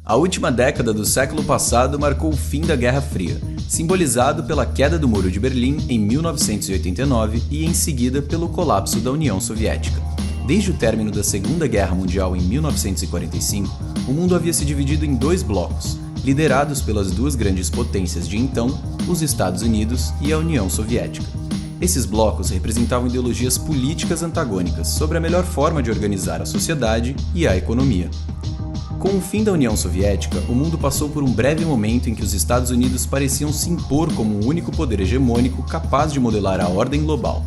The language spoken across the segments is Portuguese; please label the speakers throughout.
Speaker 1: A última década do século passado marcou o fim da Guerra Fria, simbolizado pela queda do Muro de Berlim em 1989 e em seguida pelo colapso da União Soviética. Desde o término da Segunda Guerra Mundial em 1945, o mundo havia se dividido em dois blocos, liderados pelas duas grandes potências de então, os Estados Unidos e a União Soviética. Esses blocos representavam ideologias políticas antagônicas sobre a melhor forma de organizar a sociedade e a economia. Com o fim da União Soviética, o mundo passou por um breve momento em que os Estados Unidos pareciam se impor como o único poder hegemônico capaz de modelar a ordem global.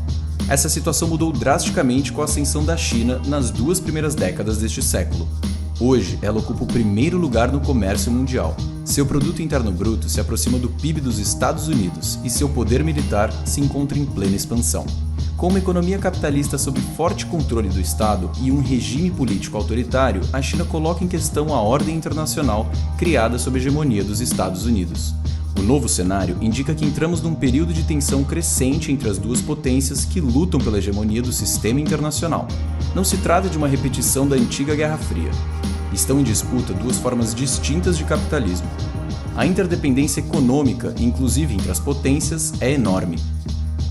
Speaker 1: Essa situação mudou drasticamente com a ascensão da China nas duas primeiras décadas deste século. Hoje, ela ocupa o primeiro lugar no comércio mundial. Seu produto interno bruto se aproxima do PIB dos Estados Unidos e seu poder militar se encontra em plena expansão. Com uma economia capitalista sob forte controle do Estado e um regime político autoritário, a China coloca em questão a ordem internacional criada sob a hegemonia dos Estados Unidos. O novo cenário indica que entramos num período de tensão crescente entre as duas potências que lutam pela hegemonia do sistema internacional. Não se trata de uma repetição da antiga Guerra Fria. Estão em disputa duas formas distintas de capitalismo. A interdependência econômica, inclusive entre as potências, é enorme.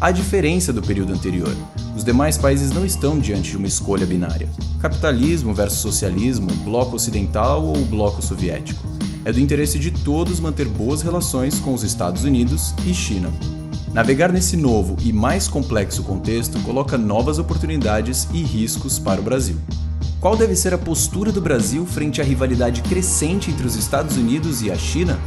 Speaker 1: Há diferença do período anterior. Os demais países não estão diante de uma escolha binária. Capitalismo versus socialismo, bloco ocidental ou bloco soviético. É do interesse de todos manter boas relações com os Estados Unidos e China. Navegar nesse novo e mais complexo contexto coloca novas oportunidades e riscos para o Brasil. Qual deve ser a postura do Brasil frente à rivalidade crescente entre os Estados Unidos e a China?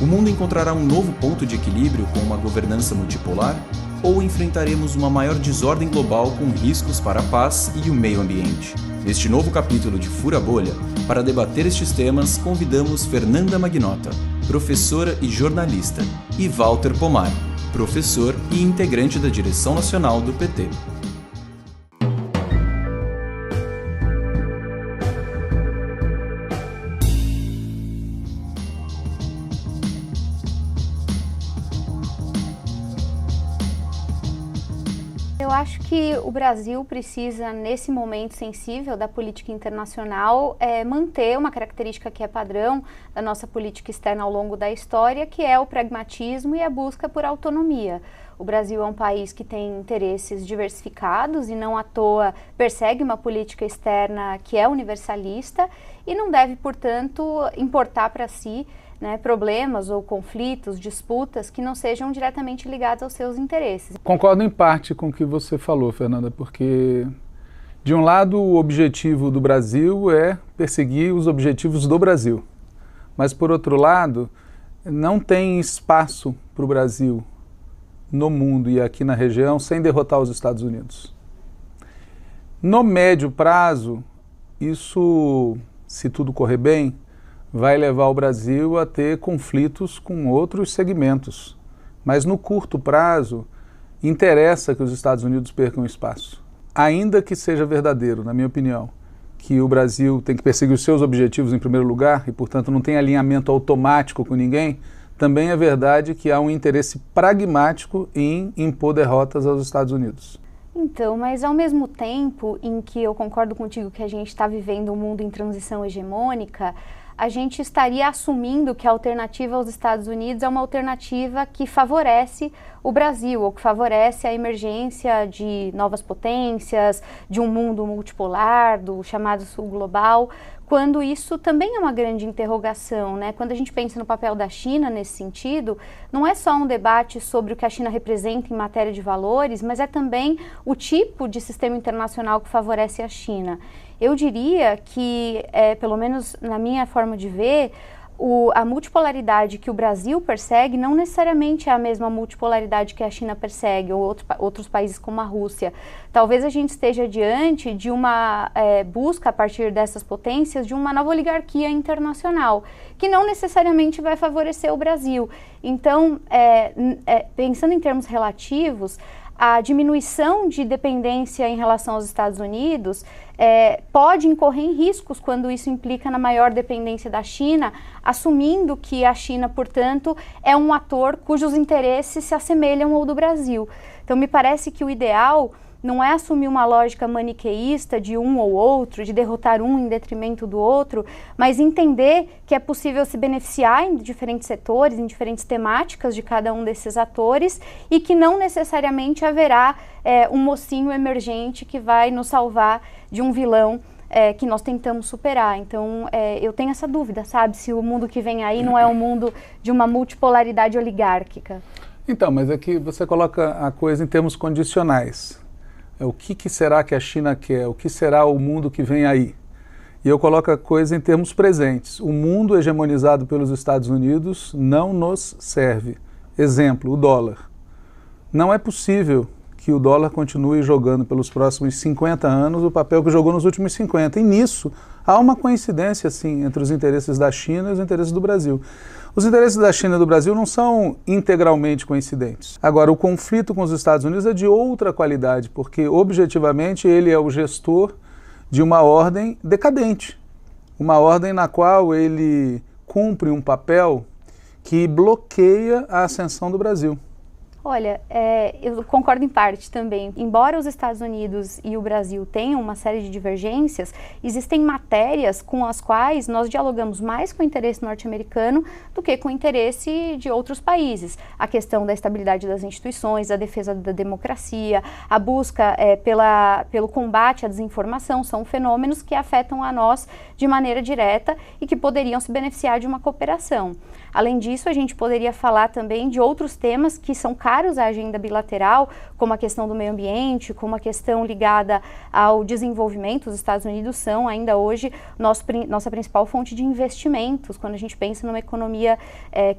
Speaker 1: O mundo encontrará um novo ponto de equilíbrio com uma governança multipolar? Ou enfrentaremos uma maior desordem global com riscos para a paz e o meio ambiente? Neste novo capítulo de Fura Bolha, para debater estes temas, convidamos Fernanda Magnota, professora e jornalista, e Walter Pomar, professor e integrante da direção nacional do PT.
Speaker 2: Eu acho que o Brasil precisa, nesse momento sensível da política internacional, manter uma característica que é padrão da nossa política externa ao longo da história, que é o pragmatismo e a busca por autonomia. O Brasil é um país que tem interesses diversificados e não à toa persegue uma política externa que é universalista e não deve, portanto, importar para si problemas ou conflitos, disputas que não sejam diretamente ligados aos seus interesses.
Speaker 3: Concordo em parte com o que você falou, Fernanda, porque, de um lado, o objetivo do Brasil é perseguir os objetivos do Brasil. Mas, por outro lado, não tem espaço para o Brasil no mundo e aqui na região sem derrotar os Estados Unidos. No médio prazo, isso, se tudo correr bem, vai levar o Brasil a ter conflitos com outros segmentos. Mas no curto prazo, interessa que os Estados Unidos percam espaço. Ainda que seja verdadeiro, na minha opinião, que o Brasil tem que perseguir os seus objetivos em primeiro lugar e, portanto, não tem alinhamento automático com ninguém, também é verdade que há um interesse pragmático em impor derrotas aos Estados Unidos.
Speaker 2: Então, mas ao mesmo tempo em que eu concordo contigo que a gente está vivendo um mundo em transição hegemônica, a gente estaria assumindo que a alternativa aos Estados Unidos é uma alternativa que favorece o Brasil, ou que favorece a emergência de novas potências, de um mundo multipolar, do chamado Sul Global, quando isso também é uma grande interrogação, né? Quando a gente pensa no papel da China nesse sentido, não é só um debate sobre o que a China representa em matéria de valores, mas é também o tipo de sistema internacional que favorece a China. Eu diria que, pelo menos na minha forma de ver, a multipolaridade que o Brasil persegue não necessariamente é a mesma multipolaridade que a China persegue ou outros países como a Rússia. Talvez a gente esteja diante de uma busca a partir dessas potências de uma nova oligarquia internacional, que não necessariamente vai favorecer o Brasil. Então, pensando em termos relativos, a diminuição de dependência em relação aos Estados Unidos pode incorrer em riscos quando isso implica na maior dependência da China, assumindo que a China, portanto, é um ator cujos interesses se assemelham ao do Brasil. Então, me parece que o ideal não é assumir uma lógica maniqueísta de um ou outro, de derrotar um em detrimento do outro, mas entender que é possível se beneficiar em diferentes setores, em diferentes temáticas de cada um desses atores e que não necessariamente haverá um mocinho emergente que vai nos salvar de um vilão que nós tentamos superar. Então, eu tenho essa dúvida, sabe? Se o mundo que vem aí não é um mundo de uma multipolaridade oligárquica.
Speaker 3: Então, mas é que você coloca a coisa em termos condicionais. O que será que a China quer? O que será o mundo que vem aí? E eu coloco a coisa em termos presentes. O mundo hegemonizado pelos Estados Unidos não nos serve. Exemplo, o dólar. Não é possível que o dólar continue jogando pelos próximos 50 anos o papel que jogou nos últimos 50. E nisso há uma coincidência, sim, entre os interesses da China e os interesses do Brasil. Os interesses da China e do Brasil não são integralmente coincidentes. Agora, o conflito com os Estados Unidos é de outra qualidade, porque, objetivamente, ele é o gestor de uma ordem decadente. Uma ordem na qual ele cumpre um papel que bloqueia a ascensão do Brasil.
Speaker 2: Olha, eu concordo em parte também. Embora os Estados Unidos e o Brasil tenham uma série de divergências, existem matérias com as quais nós dialogamos mais com o interesse norte-americano do que com o interesse de outros países. A questão da estabilidade das instituições, a defesa da democracia, a busca pelo combate à desinformação são fenômenos que afetam a nós de maneira direta e que poderiam se beneficiar de uma cooperação. Além disso, a gente poderia falar também de outros temas que são caros à agenda bilateral, como a questão do meio ambiente, como a questão ligada ao desenvolvimento. Os Estados Unidos são ainda hoje nossa principal fonte de investimentos, quando a gente pensa numa economia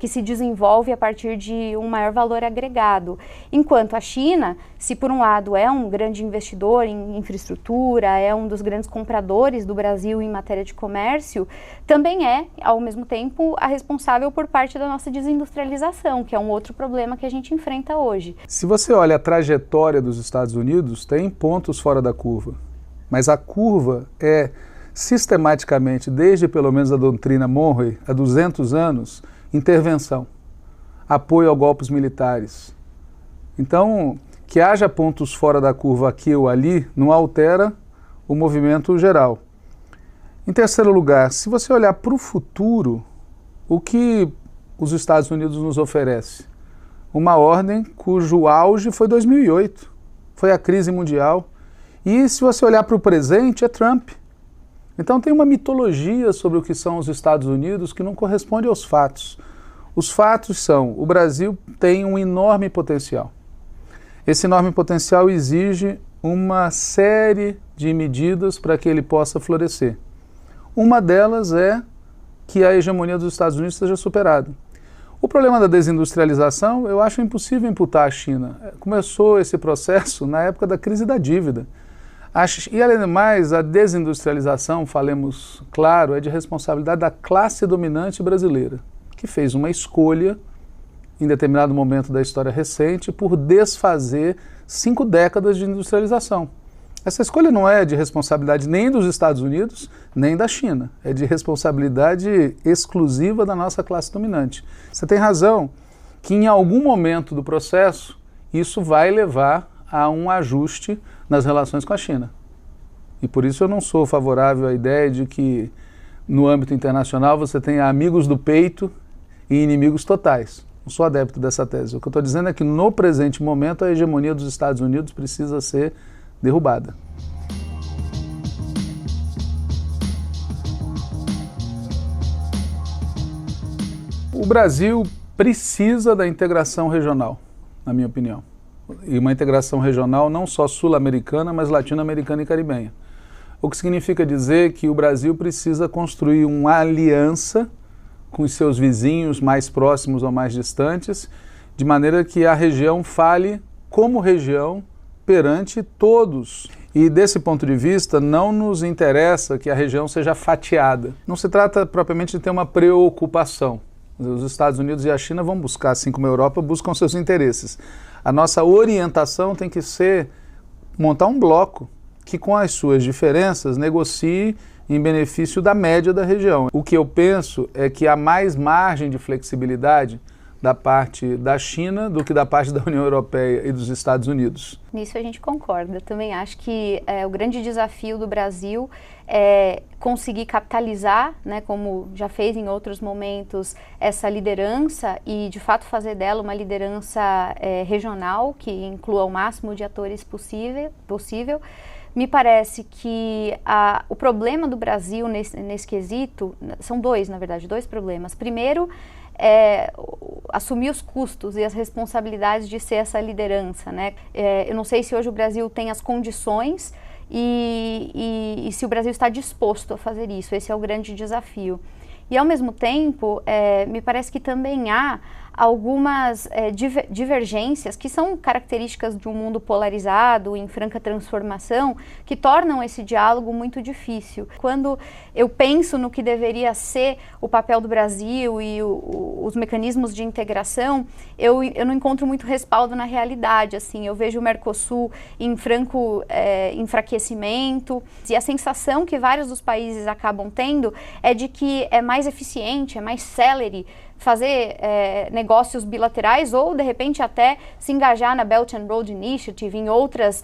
Speaker 2: que se desenvolve a partir de um maior valor agregado. Enquanto a China, se por um lado é um grande investidor em infraestrutura, é um dos grandes compradores do Brasil em matéria de comércio, também é, ao mesmo tempo, a responsável por parte da nossa desindustrialização, que é um outro problema que a gente enfrenta hoje.
Speaker 3: Se você olha a trajetória dos Estados Unidos, tem pontos fora da curva, mas a curva é sistematicamente, desde pelo menos a doutrina Monroe, há 200 anos, intervenção, apoio a golpes militares. Então, que haja pontos fora da curva aqui ou ali, não altera o movimento geral. Em terceiro lugar, se você olhar para o futuro, o que os Estados Unidos nos oferece? Uma ordem cujo auge foi 2008, foi a crise mundial. E se você olhar para o presente, é Trump. Então tem uma mitologia sobre o que são os Estados Unidos que não corresponde aos fatos. Os fatos são, o Brasil tem um enorme potencial. Esse enorme potencial exige uma série de medidas para que ele possa florescer. Uma delas é que a hegemonia dos Estados Unidos seja superada. O problema da desindustrialização, eu acho impossível imputar à China. Começou esse processo na época da crise da dívida. E, além do mais, a desindustrialização, falemos claro, é de responsabilidade da classe dominante brasileira, que fez uma escolha, em determinado momento da história recente, por desfazer 5 décadas de industrialização. Essa escolha não é de responsabilidade nem dos Estados Unidos, nem da China. É de responsabilidade exclusiva da nossa classe dominante. Você tem razão que em algum momento do processo isso vai levar a um ajuste nas relações com a China. E por isso eu não sou favorável à ideia de que no âmbito internacional você tenha amigos do peito e inimigos totais. Não sou adepto dessa tese. O que eu estou dizendo é que no presente momento a hegemonia dos Estados Unidos precisa ser derrubada. O Brasil precisa da integração regional, na minha opinião. E uma integração regional não só sul-americana, mas latino-americana e caribenha. O que significa dizer que o Brasil precisa construir uma aliança com os seus vizinhos mais próximos ou mais distantes, de maneira que a região fale como região perante todos. E desse ponto de vista, não nos interessa que a região seja fatiada. Não se trata propriamente de ter uma preocupação. Os Estados Unidos e a China vão buscar, assim como a Europa, buscam seus interesses. A nossa orientação tem que ser montar um bloco que, com as suas diferenças, negocie em benefício da média da região. O que eu penso é que há mais margem de flexibilidade da parte da China do que da parte da União Europeia e dos Estados Unidos.
Speaker 2: Nisso a gente concorda. Eu também acho que o grande desafio do Brasil é conseguir capitalizar, né, como já fez em outros momentos, essa liderança e, de fato, fazer dela uma liderança regional que inclua o máximo de atores possível. Me parece que o problema do Brasil nesse quesito, são dois, na verdade, dois problemas. Primeiro, assumir os custos e as responsabilidades de ser essa liderança, né? Eu não sei se hoje o Brasil tem as condições e se o Brasil está disposto a fazer isso. Esse é o grande desafio. E, ao mesmo tempo, me parece que também há algumas divergências que são características de um mundo polarizado, em franca transformação, que tornam esse diálogo muito difícil. Quando eu penso no que deveria ser o papel do Brasil e os mecanismos de integração, eu não encontro muito respaldo na realidade. Assim, eu vejo o Mercosul em franco enfraquecimento, e a sensação que vários dos países acabam tendo é de que é mais eficiente, é mais célere fazer negócios bilaterais ou, de repente, até se engajar na Belt and Road Initiative, em outras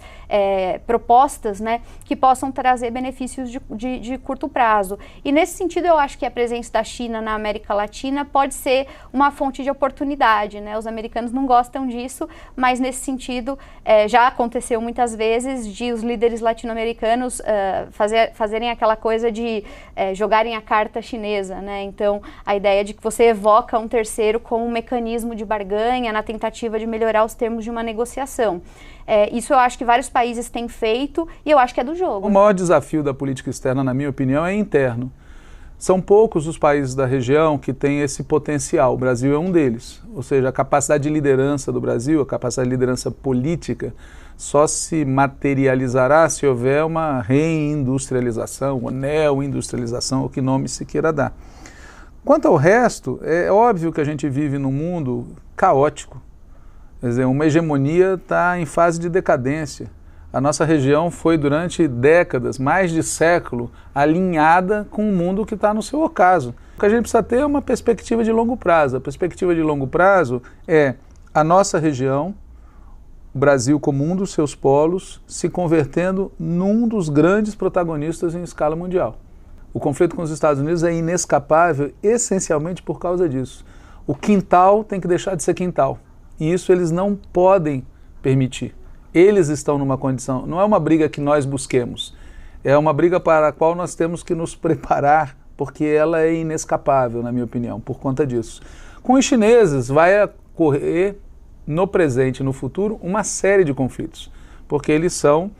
Speaker 2: propostas, né, que possam trazer benefícios de curto prazo. E, nesse sentido, eu acho que a presença da China na América Latina pode ser uma fonte de oportunidade, né? Os americanos não gostam disso, mas, nesse sentido, já aconteceu muitas vezes de os líderes latino-americanos fazerem aquela coisa de jogarem a carta chinesa, né? Então, a ideia de que você evoca um terceiro como um mecanismo de barganha na tentativa de melhorar os termos de uma negociação. Isso eu acho que vários países têm feito e eu acho que é do jogo.
Speaker 3: O maior desafio da política externa, na minha opinião, é interno. São poucos os países da região que têm esse potencial. O Brasil é um deles. Ou seja, a capacidade de liderança do Brasil, a capacidade de liderança política, só se materializará se houver uma reindustrialização, ou neoindustrialização, ou que nome se queira dar. Quanto ao resto, é óbvio que a gente vive num mundo caótico. Quer dizer, uma hegemonia está em fase de decadência. A nossa região foi, durante décadas, mais de século, alinhada com o mundo que está no seu ocaso. O que a gente precisa ter é uma perspectiva de longo prazo. A perspectiva de longo prazo é a nossa região, o Brasil como um dos seus polos, se convertendo num dos grandes protagonistas em escala mundial. O conflito com os Estados Unidos é inescapável essencialmente por causa disso. O quintal tem que deixar de ser quintal. E isso eles não podem permitir. Eles estão numa condição, não é uma briga que nós busquemos, é uma briga para a qual nós temos que nos preparar, porque ela é inescapável, na minha opinião, por conta disso. Com os chineses vai ocorrer, no presente e no futuro, uma série de conflitos, porque eles são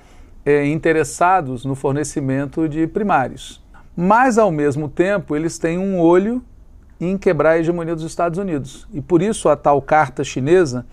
Speaker 3: interessados no fornecimento de primários. Mas, ao mesmo tempo, eles têm um olho em quebrar a hegemonia dos Estados Unidos. E por isso a tal carta chinesa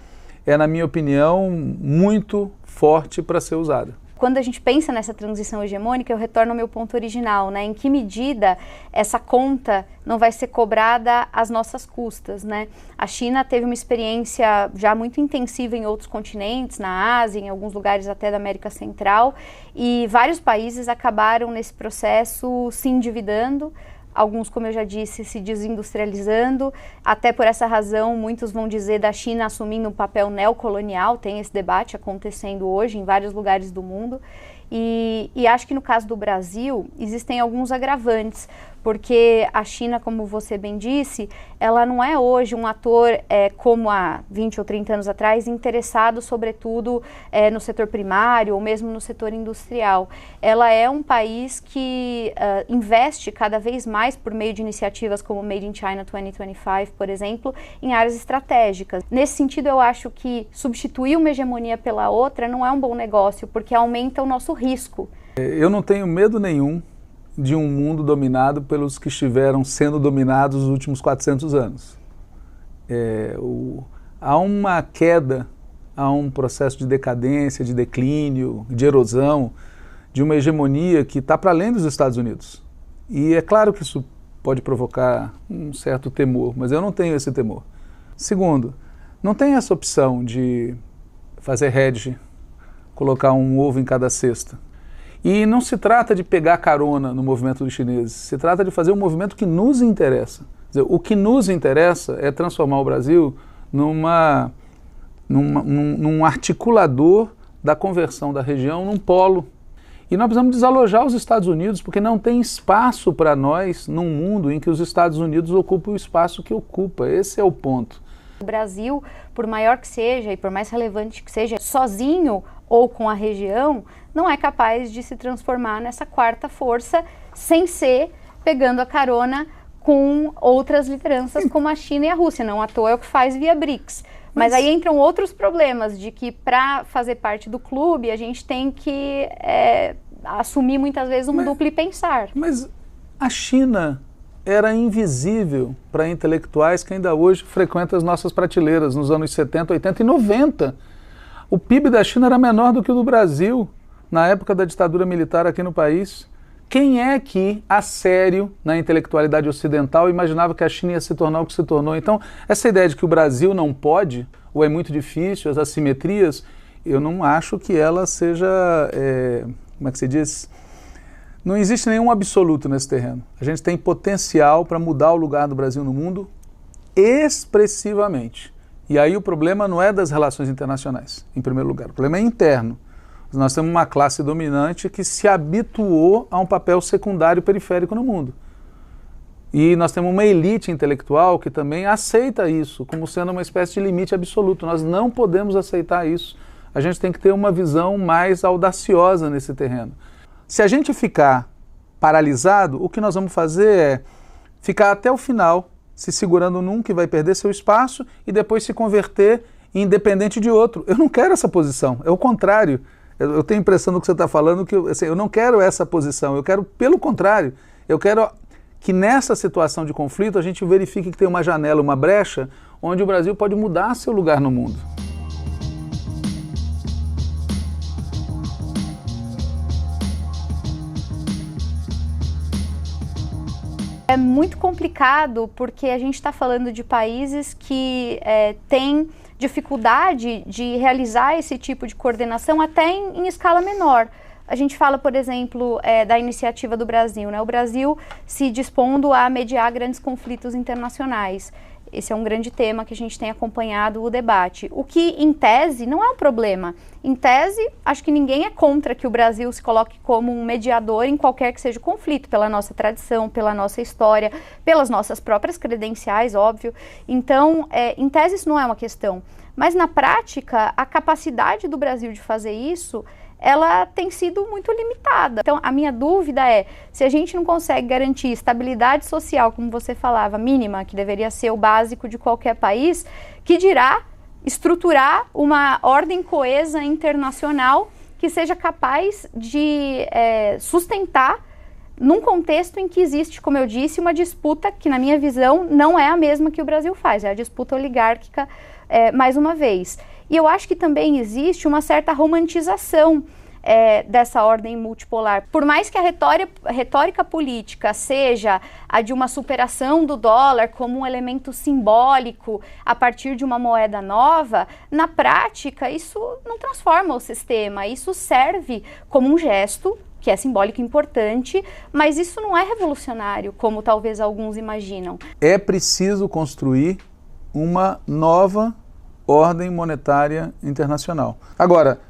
Speaker 3: é, na minha opinião, muito forte para ser usada.
Speaker 2: Quando a gente pensa nessa transição hegemônica, eu retorno ao meu ponto original, né? Em que medida essa conta não vai ser cobrada às nossas custas, né? A China teve uma experiência já muito intensiva em outros continentes, na Ásia, em alguns lugares até da América Central, e vários países acabaram nesse processo se endividando, alguns, como eu já disse, se desindustrializando. Até por essa razão, muitos vão dizer da China assumindo um papel neocolonial. Tem esse debate acontecendo hoje em vários lugares do mundo. E acho que no caso do Brasil existem alguns agravantes, porque a China, como você bem disse, ela não é hoje um ator como há 20 ou 30 anos atrás, interessado sobretudo no setor primário ou mesmo no setor industrial. Ela é um país que investe cada vez mais por meio de iniciativas como Made in China 2025, por exemplo, em áreas estratégicas. Nesse sentido, eu acho que substituir uma hegemonia pela outra não é um bom negócio, porque aumenta o nosso risco.
Speaker 3: Eu não tenho medo nenhum de um mundo dominado pelos que estiveram sendo dominados nos últimos 400 anos. Há uma queda, há um processo de decadência, de declínio, de erosão, de uma hegemonia que está para além dos Estados Unidos. E é claro que isso pode provocar um certo temor, mas eu não tenho esse temor. Segundo, não tem essa opção de fazer hedge, colocar um ovo em cada cesta. E não se trata de pegar carona no movimento dos chineses, se trata de fazer um movimento que nos interessa. Quer dizer, o que nos interessa é transformar o Brasil num articulador da conversão da região num polo. E nós precisamos desalojar os Estados Unidos, porque não tem espaço para nós num mundo em que os Estados Unidos ocupam o espaço que ocupa. Esse é o ponto.
Speaker 2: O Brasil, por maior que seja e por mais relevante que seja, sozinho ou com a região, não é capaz de se transformar nessa quarta força sem ser pegando a carona com outras lideranças como a China e a Rússia. Não à toa é o que faz via BRICS. Mas aí entram outros problemas de que para fazer parte do clube a gente tem que assumir muitas vezes um duplo pensar.
Speaker 3: Mas a China era invisível para intelectuais que ainda hoje frequentam as nossas prateleiras nos anos 70, 80 e 90. O PIB da China era menor do que o do Brasil na época da ditadura militar aqui no país. Quem é que, a sério, na intelectualidade ocidental, imaginava que a China ia se tornar o que se tornou? Então, essa ideia de que o Brasil não pode, ou é muito difícil, as assimetrias, eu não acho que ela seja, como é que se diz? Não existe nenhum absoluto nesse terreno. A gente tem potencial para mudar o lugar do Brasil no mundo expressivamente. E aí o problema não é das relações internacionais, em primeiro lugar. O problema é interno. Nós temos uma classe dominante que se habituou a um papel secundário periférico no mundo. E nós temos uma elite intelectual que também aceita isso como sendo uma espécie de limite absoluto. Nós não podemos aceitar isso. A gente tem que ter uma visão mais audaciosa nesse terreno. Se a gente ficar paralisado, o que nós vamos fazer é ficar até o final, se segurando num que vai perder seu espaço e depois se converter em independente de outro. Eu não quero essa posição, é o contrário. Eu tenho a impressão do que você está falando que eu não quero essa posição, eu quero pelo contrário. Eu quero que nessa situação de conflito a gente verifique que tem uma janela, uma brecha, onde o Brasil pode mudar seu lugar no mundo.
Speaker 2: É muito complicado porque a gente está falando de países que têm dificuldade de realizar esse tipo de coordenação até em escala menor. A gente fala, por exemplo, da iniciativa do Brasil, né? O Brasil se dispondo a mediar grandes conflitos internacionais. Esse é um grande tema que a gente tem acompanhado o debate. O que, em tese, não é um problema. Em tese, acho que ninguém é contra que o Brasil se coloque como um mediador em qualquer que seja o conflito, pela nossa tradição, pela nossa história, pelas nossas próprias credenciais, óbvio. Então, em tese, isso não é uma questão. Mas, na prática, a capacidade do Brasil de fazer isso, ela tem sido muito limitada. Então, a minha dúvida é, se a gente não consegue garantir estabilidade social, como você falava, mínima, que deveria ser o básico de qualquer país, que dirá estruturar uma ordem coesa internacional que seja capaz de sustentar num contexto em que existe, como eu disse, uma disputa que, na minha visão, não é a mesma que o Brasil faz, é a disputa oligárquica, mais uma vez. E eu acho que também existe uma certa romantização dessa ordem multipolar. Por mais que a retórica política seja a de uma superação do dólar como um elemento simbólico a partir de uma moeda nova, na prática isso não transforma o sistema, isso serve como um gesto que é simbólico e importante, mas isso não é revolucionário, como talvez alguns imaginam.
Speaker 3: É preciso construir uma nova ordem monetária internacional. Agora,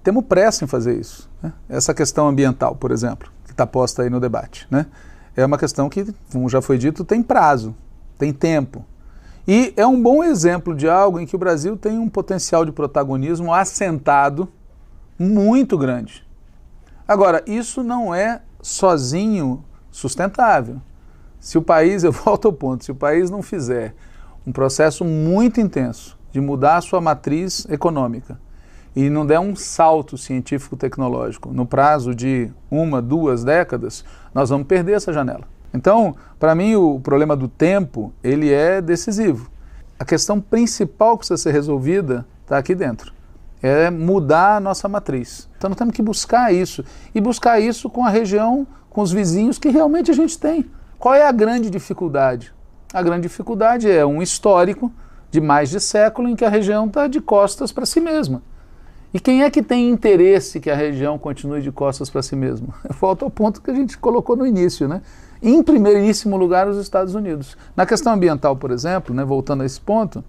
Speaker 3: temos pressa em fazer isso, né? Essa questão ambiental, por exemplo, que está posta aí no debate, né? É uma questão que, como já foi dito, tem prazo, tem tempo. E é um bom exemplo de algo em que o Brasil tem um potencial de protagonismo assentado muito grande. Agora, isso não é sozinho sustentável. Se o país, eu volto ao ponto, se o país não fizer um processo muito intenso de mudar a sua matriz econômica e não der um salto científico-tecnológico no prazo de 1, 2 décadas, nós vamos perder essa janela. Então, para mim, o problema do tempo, ele é decisivo. A questão principal que precisa ser resolvida está aqui dentro. É mudar a nossa matriz. Então nós temos que buscar isso. E buscar isso com a região, com os vizinhos que realmente a gente tem. Qual é a grande dificuldade? A grande dificuldade é um histórico de mais de século em que a região está de costas para si mesma. E quem é que tem interesse que a região continue de costas para si mesma? Volta ao ponto que a gente colocou no início, né? Em primeiríssimo lugar, os Estados Unidos. Na questão ambiental, por exemplo, né, voltando a esse ponto,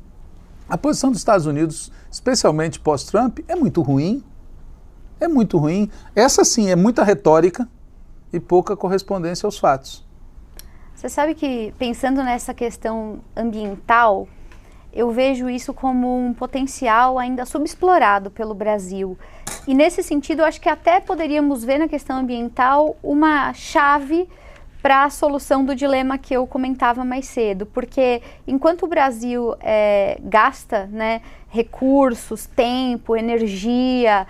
Speaker 3: A posição dos Estados Unidos, especialmente pós-Trump, é muito ruim. É muito ruim. Essa sim é muita retórica e pouca correspondência aos fatos.
Speaker 2: Você sabe que, pensando nessa questão ambiental, eu vejo isso como um potencial ainda subexplorado pelo Brasil. E nesse sentido, eu acho que até poderíamos ver na questão ambiental uma chave para a solução do dilema que eu comentava mais cedo. Porque enquanto o Brasil gasta, né, recursos, tempo, energia,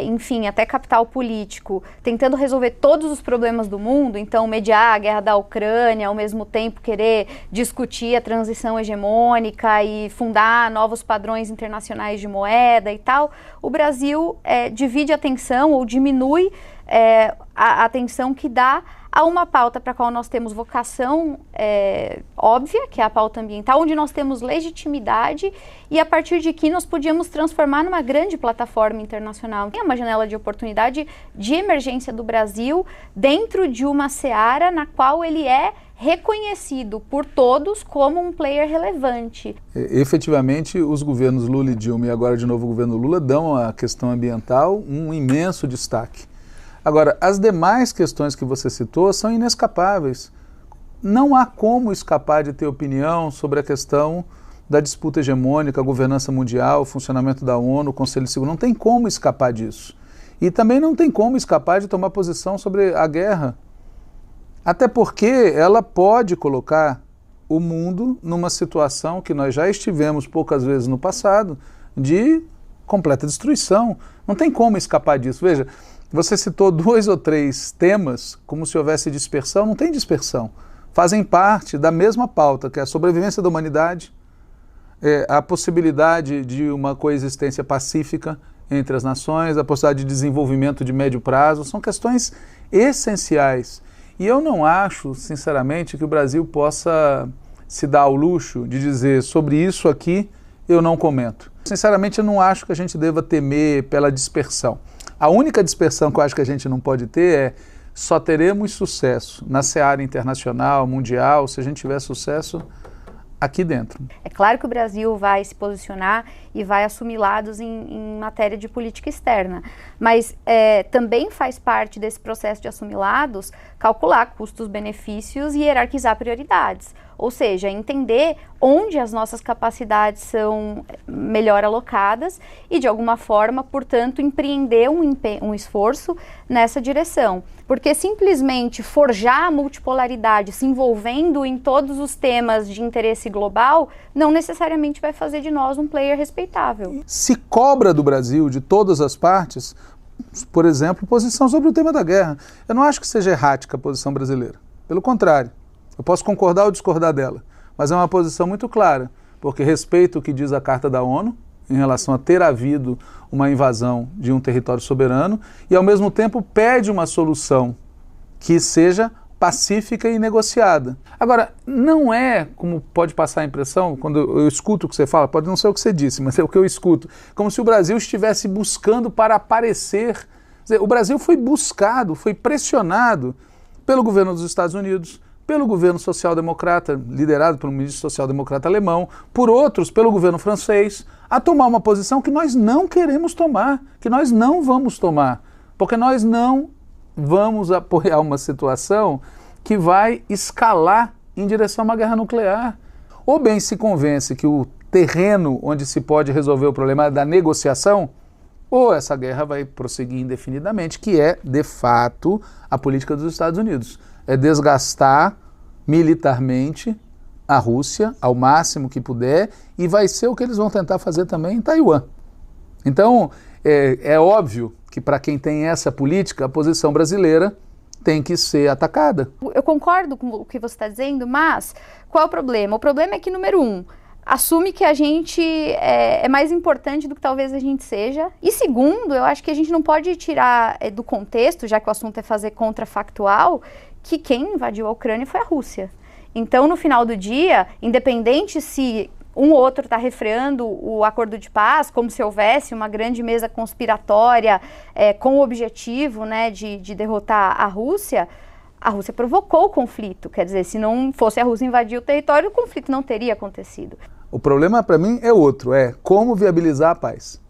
Speaker 2: enfim, até capital político, tentando resolver todos os problemas do mundo, então mediar a guerra da Ucrânia, ao mesmo tempo querer discutir a transição hegemônica e fundar novos padrões internacionais de moeda e tal, o Brasil divide a atenção ou diminui a atenção que dá a uma pauta para a qual nós temos vocação óbvia, que é a pauta ambiental, onde nós temos legitimidade e a partir de que nós podíamos transformar numa grande plataforma internacional. Tem uma janela de oportunidade de emergência do Brasil dentro de uma seara na qual ele é reconhecido por todos como um player relevante.
Speaker 3: Efetivamente, os governos Lula e Dilma e agora de novo o governo Lula dão à questão ambiental um imenso destaque. Agora, as demais questões que você citou são inescapáveis. Não há como escapar de ter opinião sobre a questão da disputa hegemônica, a governança mundial, o funcionamento da ONU, o Conselho de Segurança. Não tem como escapar disso. E também não tem como escapar de tomar posição sobre a guerra. Até porque ela pode colocar o mundo numa situação que nós já estivemos poucas vezes no passado, de completa destruição. Não tem como escapar disso. Veja, você citou 2 ou 3 temas como se houvesse dispersão. Não tem dispersão. Fazem parte da mesma pauta, que é a sobrevivência da humanidade, a possibilidade de uma coexistência pacífica entre as nações, a possibilidade de desenvolvimento de médio prazo. São questões essenciais. E eu não acho, sinceramente, que o Brasil possa se dar ao luxo de dizer sobre isso aqui eu não comento. Sinceramente, eu não acho que a gente deva temer pela dispersão. A única dispersão que eu acho que a gente não pode ter é só teremos sucesso na seara internacional, mundial, se a gente tiver sucesso aqui dentro.
Speaker 2: É claro que o Brasil vai se posicionar e vai assumir lados em matéria de política externa, mas também faz parte desse processo de assumir lados calcular custos, benefícios e hierarquizar prioridades. Ou seja, entender onde as nossas capacidades são melhor alocadas e, de alguma forma, portanto, empreender um esforço nessa direção. Porque simplesmente forjar a multipolaridade se envolvendo em todos os temas de interesse global não necessariamente vai fazer de nós um player respeitável.
Speaker 3: Se cobra do Brasil, de todas as partes, por exemplo, posição sobre o tema da guerra. Eu não acho que seja errática a posição brasileira. Pelo contrário. Eu posso concordar ou discordar dela, mas é uma posição muito clara, porque respeito o que diz a Carta da ONU em relação a ter havido uma invasão de um território soberano e, ao mesmo tempo, pede uma solução que seja pacífica e negociada. Agora, não é, como pode passar a impressão, quando eu escuto o que você fala, pode não ser o que você disse, mas é o que eu escuto, como se o Brasil estivesse buscando para aparecer. Quer dizer, o Brasil foi buscado, foi pressionado pelo governo dos Estados Unidos, pelo governo social-democrata, liderado pelo ministro social-democrata alemão, por outros, pelo governo francês, a tomar uma posição que nós não queremos tomar, que nós não vamos tomar, porque nós não vamos apoiar uma situação que vai escalar em direção a uma guerra nuclear. Ou bem se convence que o terreno onde se pode resolver o problema é da negociação, ou essa guerra vai prosseguir indefinidamente, que é, de fato, a política dos Estados Unidos. É desgastar militarmente a Rússia ao máximo que puder e vai ser o que eles vão tentar fazer também em Taiwan. Então, é óbvio que para quem tem essa política, a posição brasileira tem que ser atacada.
Speaker 2: Eu concordo com o que você está dizendo, mas qual é o problema? O problema é que, número 1, assume que a gente é mais importante do que talvez a gente seja. E segundo, eu acho que a gente não pode tirar do contexto, já que o assunto é fazer contrafactual, que quem invadiu a Ucrânia foi a Rússia. Então, no final do dia, independente se um ou outro está refreando o acordo de paz, como se houvesse uma grande mesa conspiratória com o objetivo, né, de derrotar a Rússia provocou o conflito. Quer dizer, se não fosse a Rússia invadir o território, o conflito não teria acontecido.
Speaker 3: O problema para mim é outro, é como viabilizar a paz.